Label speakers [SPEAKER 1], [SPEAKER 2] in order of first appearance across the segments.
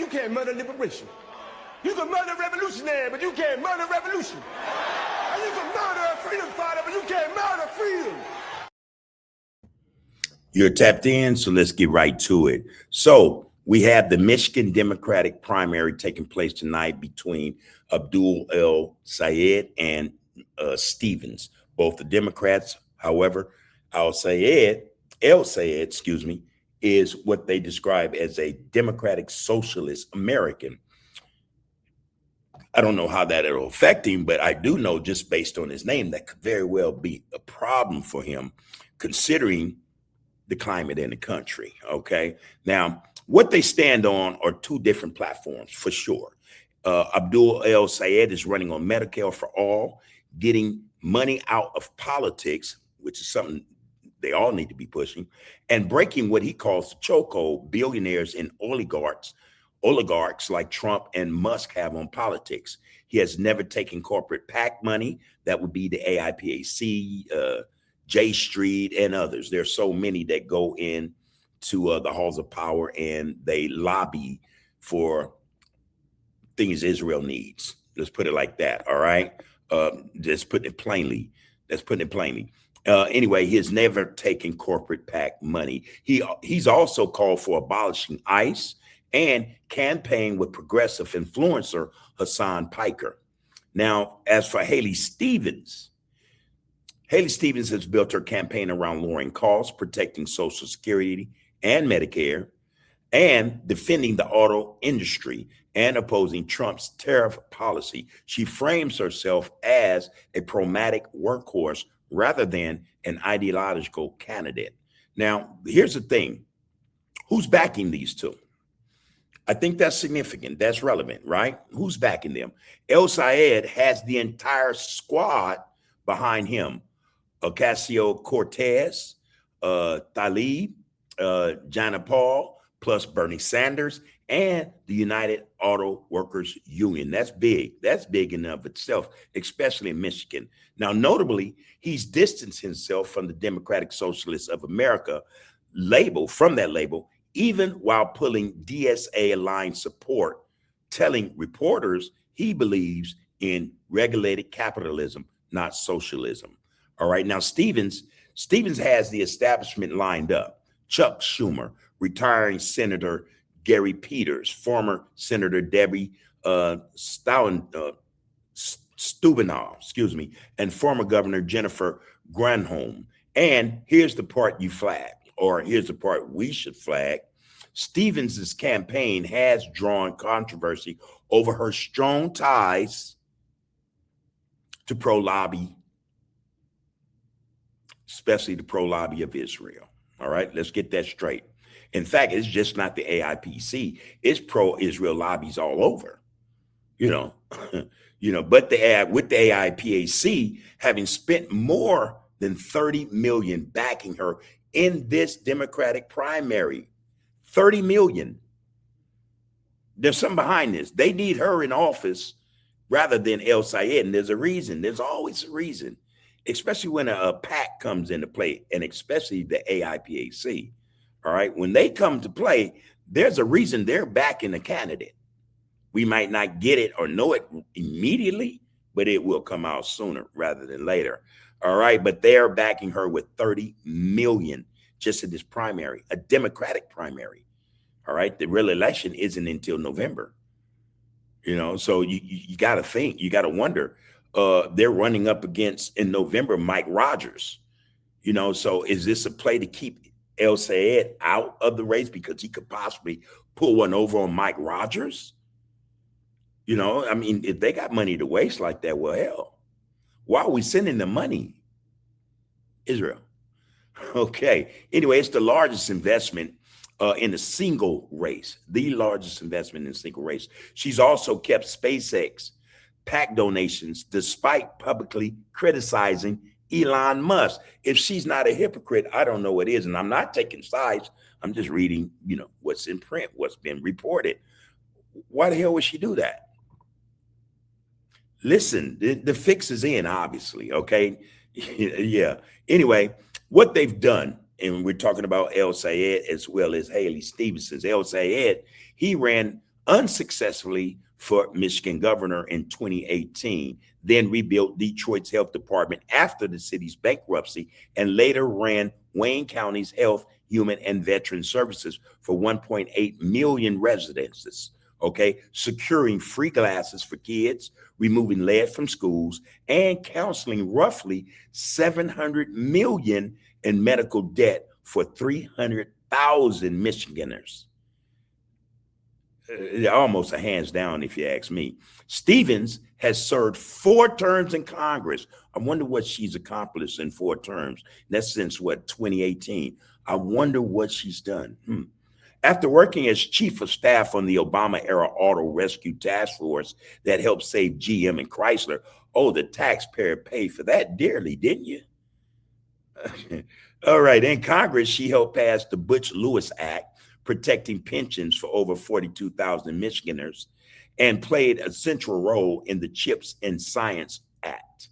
[SPEAKER 1] you can't murder liberation. You can murder revolutionary, but you can't murder revolution. And you can murder a freedom fighter, but you can't murder freedom.
[SPEAKER 2] You're tapped in, so let's get right to it. So we have the Michigan Democratic primary taking place tonight between ABDUL and Stevens, both the Democrats. However, ELSAYED, is what they describe as a Democratic Socialist American. I don't know how that'll affect him, but I do know just based on his name, that could very well be a problem for him, considering the climate in the country. Okay. Now, what they stand on are two different platforms for sure. ABDUL is running on Medicare for all, getting money out of politics, which is something they all need to be pushing, and breaking what he calls the chokehold billionaires and oligarchs like Trump and Musk have on politics. He has never taken corporate PAC money. That would be the AIPAC, J Street, and others. There's so many that go in to the halls of power, and they lobby for things Israel needs. Let's put it like that. All right. Just putting it plainly. Anyway, he has never taken corporate PAC money. He's also called for abolishing ICE and campaigned with progressive influencer Hassan Piker. Now, as for Haley Stevens has built her campaign around lowering costs, protecting Social Security and Medicare, and defending the auto industry and opposing Trump's tariff policy. She frames herself as a pragmatic workhorse rather than an ideological candidate. Now, here's the thing. Who's backing these two? I think that's significant. That's relevant, right? Who's backing them? ELSAYED has the entire squad behind him. Ocasio-Cortez, Tlaib, Jana Paul, plus Bernie Sanders, and the United Auto Workers Union. That's big. That's big in and of itself, especially in Michigan. Now, notably, he's distanced himself from the Democratic Socialists of America label, even while pulling DSA-aligned support, telling reporters he believes in regulated capitalism, not socialism. All right. Now, Stevens has the establishment lined up. Chuck Schumer, retiring Senator Gary Peters, former Senator Debbie Stabenow, and former Governor Jennifer Granholm. And here's the part you flag, or here's the part we should flag. Stevens's campaign has drawn controversy over her strong ties to pro-lobby, especially the pro-lobby of Israel. All right, let's get that straight. In fact, it's just not the AIPC; it's pro-Israel lobbies all over. But with the AIPAC having spent more than $30 million backing her in this Democratic primary, $30 million. There's something behind this. They need her in office rather than ELSAYED, and there's a reason. There's always a reason, especially when a PAC comes into play, and especially the AIPAC. All right, when they come to play, there's a reason they're backing a candidate. We might not get it or know it immediately, but it will come out sooner rather than later. All right, but they're backing her with $30 million just in this primary, a Democratic primary. All right, the real election isn't until November. So you got to think, you got to wonder. They're running up against in November Mike Rogers. So is this a play to keep ELSAYED out of the race because he could possibly pull one over on Mike Rogers? If they got money to waste like that, well, hell, why are we sending them money? Israel. Okay. Anyway, it's the largest investment in a single race, She's also kept SpaceX PAC donations despite publicly criticizing Elon Musk. If she's not a hypocrite, I don't know what is. And I'm not taking sides. I'm just reading, what's in print, what's been reported. Why the hell would she do that? Listen, the fix is in, obviously. Okay. Yeah. Anyway, what they've done, and we're talking about ELSAYED as well as Haley Stevens. ELSAYED, he ran unsuccessfully for Michigan governor in 2018, then rebuilt Detroit's health department after the city's bankruptcy, and later ran Wayne County's Health, Human, and Veteran Services for 1.8 million residences, okay, securing free glasses for kids, removing lead from schools, and counseling roughly 700 million in medical debt for 300,000 Michiganders. Almost a hands down, if you ask me. Stevens has served 4 terms in Congress. I wonder what she's accomplished in 4 terms. That's since what, 2018. I wonder what she's done. After working as chief of staff on the Obama-era auto rescue task force that helped save GM and Chrysler, oh, the taxpayer paid for that dearly, didn't you? All right, in Congress, she helped pass the Butch-Lewis Act, protecting pensions for over 42,000 Michiganders, and played a central role in the CHIPS and Science Act.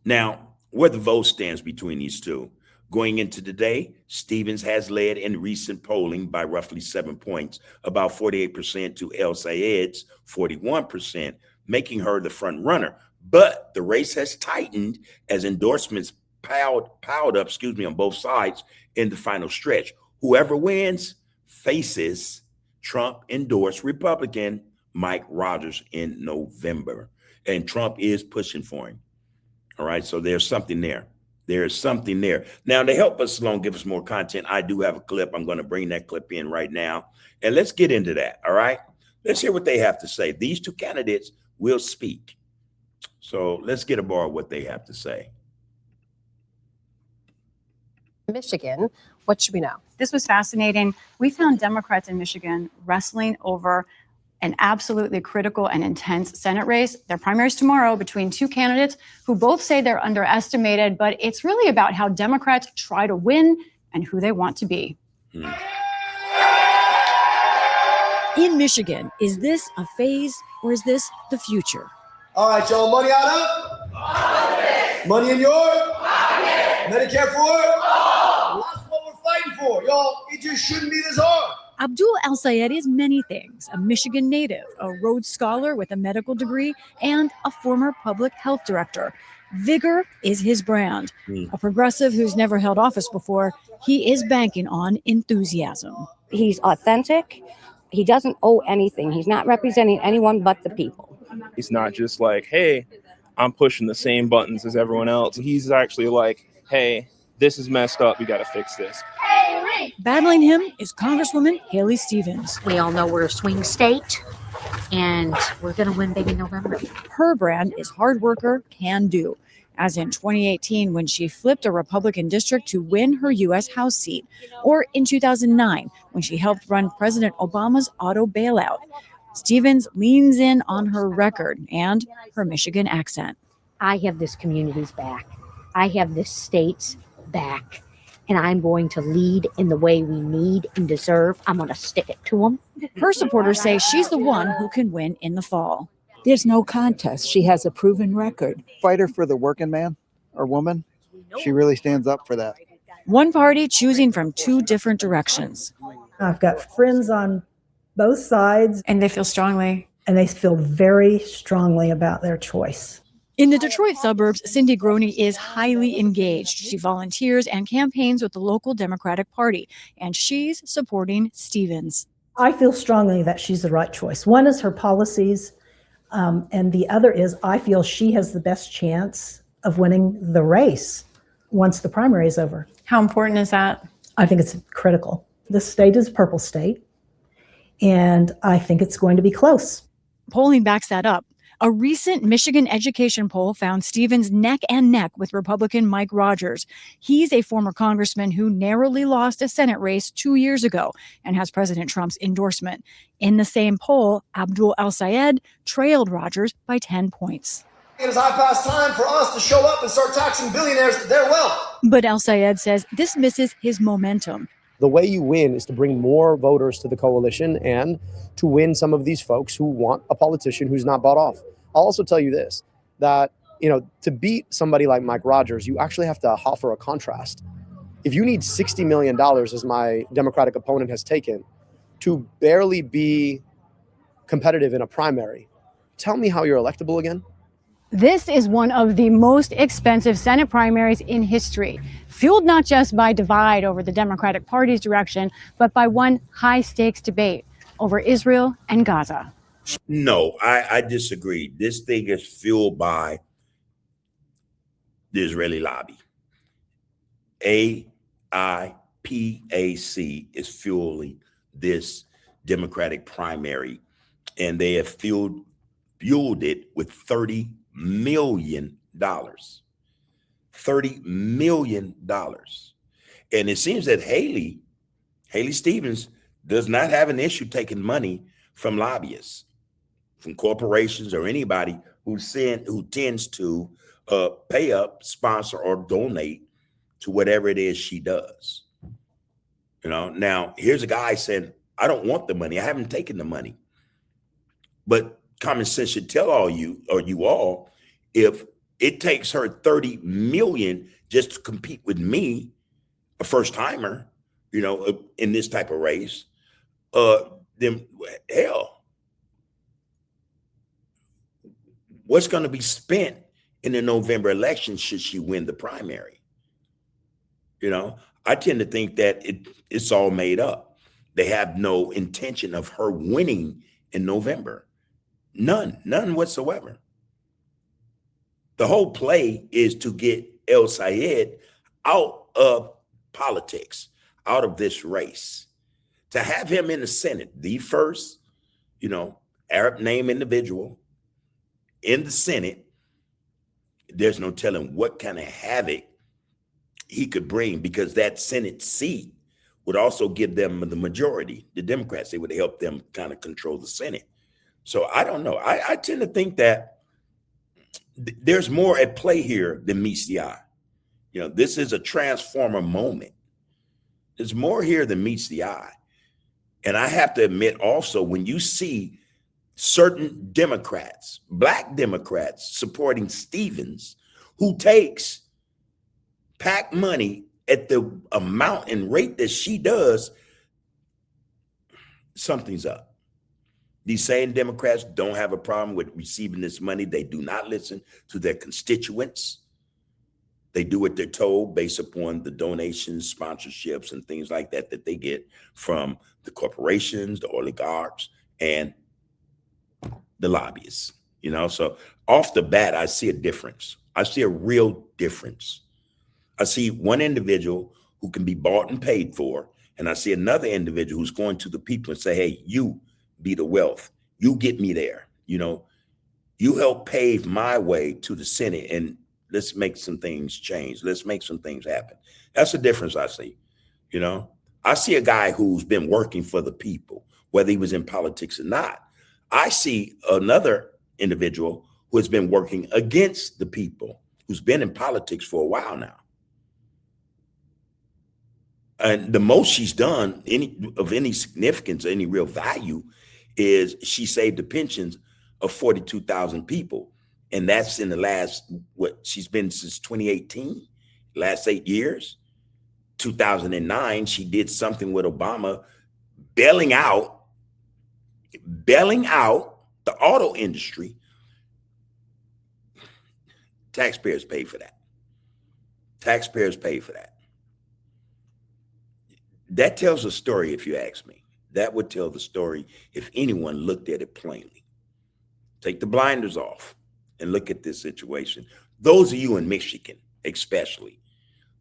[SPEAKER 2] Now, where the vote stands between these two. Going into today, Stevens has led in recent polling by roughly 7 points, about 48% to ELSAYED's 41%, making her the front runner. But the race has tightened as endorsements piled up, on both sides in the final stretch. Whoever wins faces Trump-endorsed Republican Mike Rogers in November. And Trump is pushing for him. All right, so there's something there. There's something there. Now, to help us along, give us more content, I do have a clip. I'm going to bring that clip in right now. And let's get into that, all right? Let's hear what they have to say. These 2 candidates will speak. So let's get aboard what they have to say.
[SPEAKER 3] Michigan, what should we know?
[SPEAKER 4] This was fascinating. We found Democrats in Michigan wrestling over an absolutely critical and intense Senate race. Their primaries tomorrow between 2 candidates who both say they're underestimated, but it's really about how Democrats try to win and who they want to be.
[SPEAKER 5] In Michigan, is this a phase or is this the future?
[SPEAKER 6] All right, y'all, money out of? Money in your? Medicare for? That's what we're fighting for, y'all. It just shouldn't be this hard.
[SPEAKER 5] ABDUL El-Sayed is many things: a Michigan native, a Rhodes Scholar with a medical degree, and a former public health director. Vigor is his brand. A progressive who's never held office before, he is banking on enthusiasm.
[SPEAKER 7] He's authentic. He doesn't owe anything. He's not representing anyone but the people.
[SPEAKER 8] He's not just like, hey, I'm pushing the same buttons as everyone else. He's actually like, hey, this is messed up. We got to fix this.
[SPEAKER 5] Battling him is Congresswoman Haley Stevens.
[SPEAKER 9] We all know we're a swing state, and we're going to win big in November.
[SPEAKER 5] Her brand is hard worker, can do, as in 2018 when she flipped a Republican district to win her U.S. House seat, or in 2009 when she helped run President Obama's auto bailout. Stevens leans in on her record and her Michigan accent.
[SPEAKER 9] I have this community's back. I have this state's back. And I'm going to lead in the way we need and deserve. I'm going to stick it to them.
[SPEAKER 5] Her supporters say she's the one who can win in the fall.
[SPEAKER 10] There's no contest. She has a proven record.
[SPEAKER 11] Fighter for the working man or woman. She really stands up for that.
[SPEAKER 5] One party choosing from 2 different directions.
[SPEAKER 12] I've got friends on both sides.
[SPEAKER 4] And they feel strongly.
[SPEAKER 12] And they feel very strongly about their choice.
[SPEAKER 5] In the Detroit suburbs, Cindy Groney is highly engaged. She volunteers and campaigns with the local Democratic Party, and she's supporting Stevens.
[SPEAKER 12] I feel strongly that she's the right choice. One is her policies, and the other is I feel she has the best chance of winning the race once the primary is over.
[SPEAKER 4] How important is that?
[SPEAKER 12] I think it's critical. The state is a purple state, and I think it's going to be close.
[SPEAKER 5] Polling backs that up. A recent Michigan education poll found Stevens neck and neck with Republican Mike Rogers. He's a former congressman who narrowly lost a Senate race 2 years ago and has President Trump's endorsement. In the same poll, ABDUL El-Sayed trailed Rogers by 10 points.
[SPEAKER 6] It is high past time for us to show up and start taxing billionaires their wealth.
[SPEAKER 5] But El-Sayed says this misses his momentum.
[SPEAKER 13] The way you win is to bring more voters to the coalition and to win some of these folks who want a politician who's not bought off. I'll also tell you this, that, to beat somebody like Mike Rogers, you actually have to offer a contrast. If you need $60 million, as my Democratic opponent has taken, to barely be competitive in a primary, tell me how you're electable again.
[SPEAKER 4] This is one of the most expensive Senate primaries in history, fueled not just by divide over the Democratic Party's direction, but by one high-stakes debate over Israel and Gaza.
[SPEAKER 2] No, I disagree. This thing is fueled by the Israeli lobby. AIPAC is fueling this Democratic primary, and they have fueled it with $30 million. $30 million. And it seems that Haley Stevens does not have an issue taking money from lobbyists, from corporations, or anybody who tends to pay up, sponsor, or donate to whatever it is she does. You know, now here's a guy saying, I don't want the money. I haven't taken the money. But common sense should tell all you, or you all, if it takes her 30 million just to compete with me, a first timer, you know, in this type of race, then hell, what's going to be spent in the November election should she win the primary? You know, I tend to think that it's all made up. They have no intention of her winning in November. None whatsoever. The whole play is to get ELSAYED out of politics, out of this race. To have him in the Senate, the first, you know, Arab name individual in the Senate, there's no telling what kind of havoc he could bring, because that Senate seat would also give them the majority. The Democrats, they would help them kind of control the Senate. So I don't know. I tend to think that there's more at play here than meets the eye. You know, this is a transformer moment. There's more here than meets the eye. And I have to admit also, when you see certain Democrats, Black Democrats, supporting Stevens, who takes PAC money at the amount and rate that she does, something's up. These same Democrats don't have a problem with receiving this money. They do not listen to their constituents. They do what they're told based upon the donations, sponsorships, and things like that that they get from the corporations, the oligarchs, and the lobbyists. You know, so off the bat, I see a difference. I see a real difference. I see one individual who can be bought and paid for, and I see another individual who's going to the people and say, hey, you be the wealth. You get me there. You know, you help pave my way to the Senate, and let's make some things change. Let's make some things happen. That's the difference I see. You know, I see a guy who's been working for the people, whether he was in politics or not. I see another individual who has been working against the people, who's been in politics for a while now. And the most she's done of any significance, any real value, is she saved the pensions of 42,000 people. And that's in the last, she's been since 2018, last 8 years. 2009, she did something with Obama, bailing out the auto industry. Taxpayers pay for that. Taxpayers pay for that. That tells a story, if you ask me. That would tell the story if anyone looked at it plainly. Take the blinders off and look at this situation. Those of you in Michigan, especially,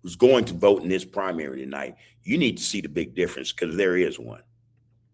[SPEAKER 2] who's going to vote in this primary tonight, you need to see the big difference, because there is one.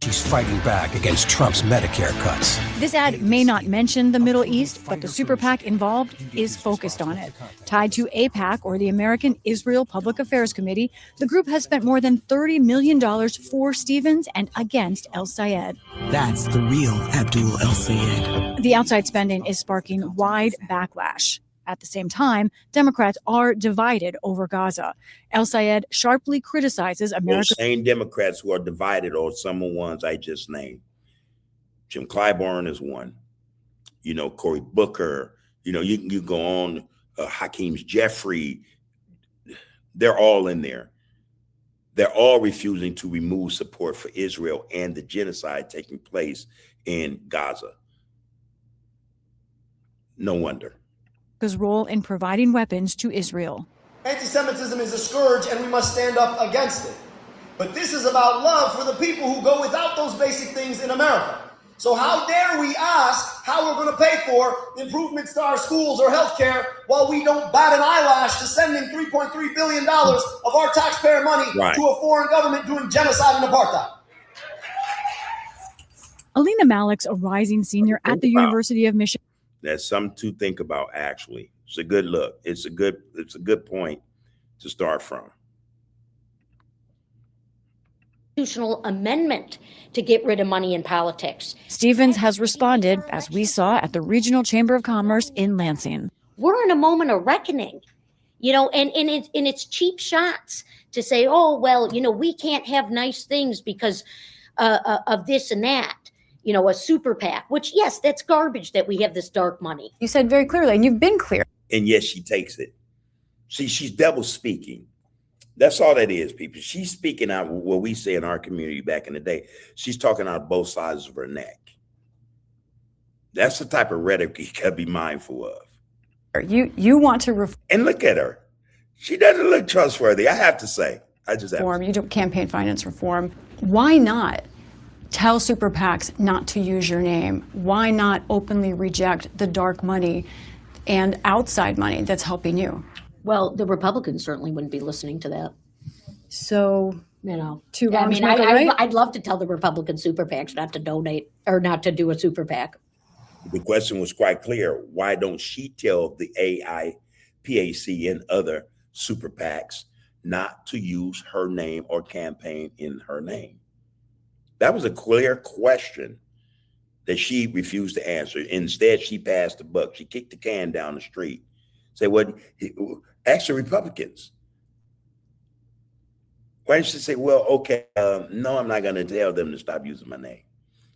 [SPEAKER 14] She's fighting back against Trump's Medicare cuts.
[SPEAKER 5] This ad may not mention the Middle East, but the super PAC involved is focused on it. Tied to AIPAC, or the American Israel Public Affairs Committee, the group has spent more than $30 million for Stevens and against ELSAYED.
[SPEAKER 14] That's the real ABDUL ELSAYED.
[SPEAKER 5] The outside spending is sparking wide backlash. At the same time, Democrats are divided over Gaza. ELSAYED sharply criticizes America.
[SPEAKER 2] Those same Democrats who are divided are some of the ones I just named. Jim Clyburn is one. You know, Cory Booker. You know, you go on, Hakeem Jeffrey. They're all in there. They're all refusing to remove support for Israel and the genocide taking place in Gaza. No wonder.
[SPEAKER 5] His role in providing weapons to Israel.
[SPEAKER 6] Anti-Semitism is a scourge and we must stand up against it. But this is about love for the people who go without those basic things in America. So how dare we ask how we're going to pay for improvements to our schools or health care while we don't bat an eyelash to sending $3.3 billion of our taxpayer money to a foreign government doing genocide and apartheid.
[SPEAKER 5] Alina Malik's a rising senior at the University of Michigan.
[SPEAKER 2] That's something to think about, actually. It's a good look. It's a good point to start from.
[SPEAKER 9] Constitutional amendment to get rid of money in politics.
[SPEAKER 5] Stevens has responded, as we saw at the Regional Chamber of Commerce in Lansing.
[SPEAKER 9] We're in a moment of reckoning, you know, and it's cheap shots to say, oh, well, you know, we can't have nice things because of this and that. You know, a super PAC, which, yes, that's garbage that we have this dark money.
[SPEAKER 4] You said very clearly, and you've been clear.
[SPEAKER 2] And yes, she takes it. See, she's double speaking. That's all that is, people. She's speaking out what we say in our community back in the day. She's talking out both sides of her neck. That's the type of rhetoric you gotta be mindful of.
[SPEAKER 4] You want to
[SPEAKER 2] and look at her. She doesn't look trustworthy, I have to say. I just have
[SPEAKER 4] reform. You do campaign finance reform. Why not tell super PACs not to use your name? Why not openly reject the dark money and outside money that's helping you?
[SPEAKER 9] Well, the Republicans certainly wouldn't be listening to that.
[SPEAKER 4] So,
[SPEAKER 9] you know,
[SPEAKER 4] two wrongs make a right?
[SPEAKER 9] I'd love to tell the Republican super PACs not to donate or not to do a super PAC.
[SPEAKER 2] The question was quite clear. Why don't she tell the AIPAC and other super PACs not to use her name or campaign in her name? That was a clear question that she refused to answer. Instead, she passed the buck. She kicked the can down the street. Say, what? Ask the Republicans. Why didn't she say, well, okay, no, I'm not going to tell them to stop using my name.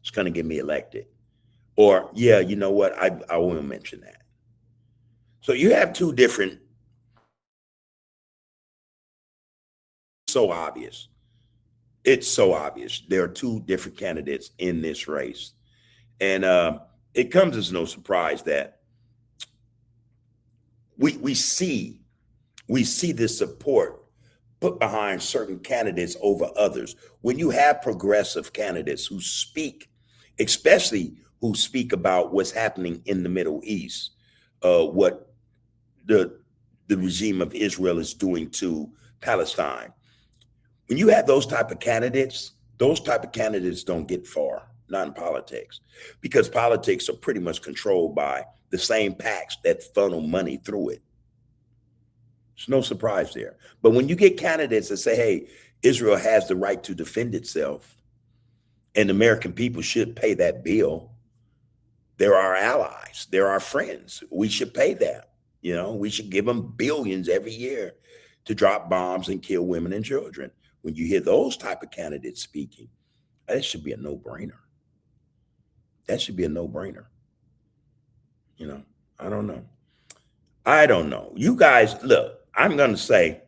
[SPEAKER 2] It's going to get me elected. Or, yeah, you know what? I won't mention that. So you have two different. So obvious. It's so obvious. There are two different candidates in this race. And it comes as no surprise that we see this support put behind certain candidates over others. When you have progressive candidates who speak, especially who speak about what's happening in the Middle East, what the regime of Israel is doing to Palestine. When you have those type of candidates don't get far, not in politics, because politics are pretty much controlled by the same PACs that funnel money through it. There's no surprise there. But when you get candidates that say, hey, Israel has the right to defend itself and American people should pay that bill, they're our allies, they're our friends. We should pay that. You know, we should give them billions every year to drop bombs and kill women and children. When you hear those type of candidates speaking, that should be a no-brainer. That should be a no-brainer. You know, I don't know. You guys, look, I'm going to say,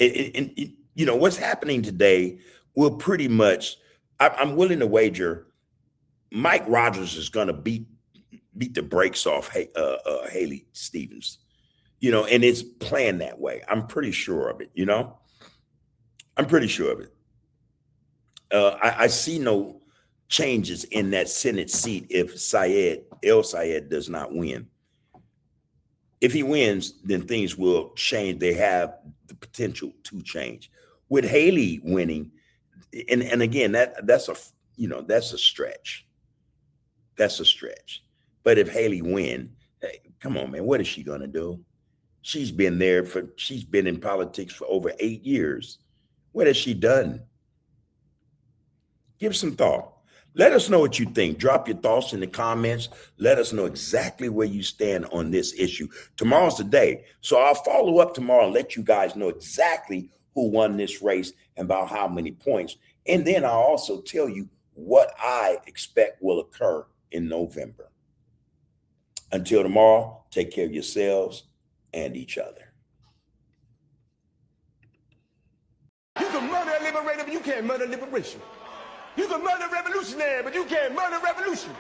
[SPEAKER 2] you know, what's happening today will pretty much, I'm willing to wager Mike Rogers is going to beat the brakes off Haley Stevens, you know, and it's planned that way. I'm pretty sure of it, you know. I'm pretty sure of it. I see no changes in that Senate seat if ELSAYED does not win. If he wins, then things will change. They have the potential to change. With Haley winning, and again, that's a stretch. That's a stretch. But if Haley win, hey, come on, man, what is she gonna do? She's been in politics for over 8 years. What has she done? Give some thought. Let us know what you think. Drop your thoughts in the comments. Let us know exactly where you stand on this issue. Tomorrow's the day. So I'll follow up tomorrow and let you guys know exactly who won this race and about how many points. And then I'll also tell you what I expect will occur in November. Until tomorrow, take care of yourselves and each other.
[SPEAKER 1] You can murder a liberator, but you can't murder liberation. You can murder a revolutionary, but you can't murder revolution.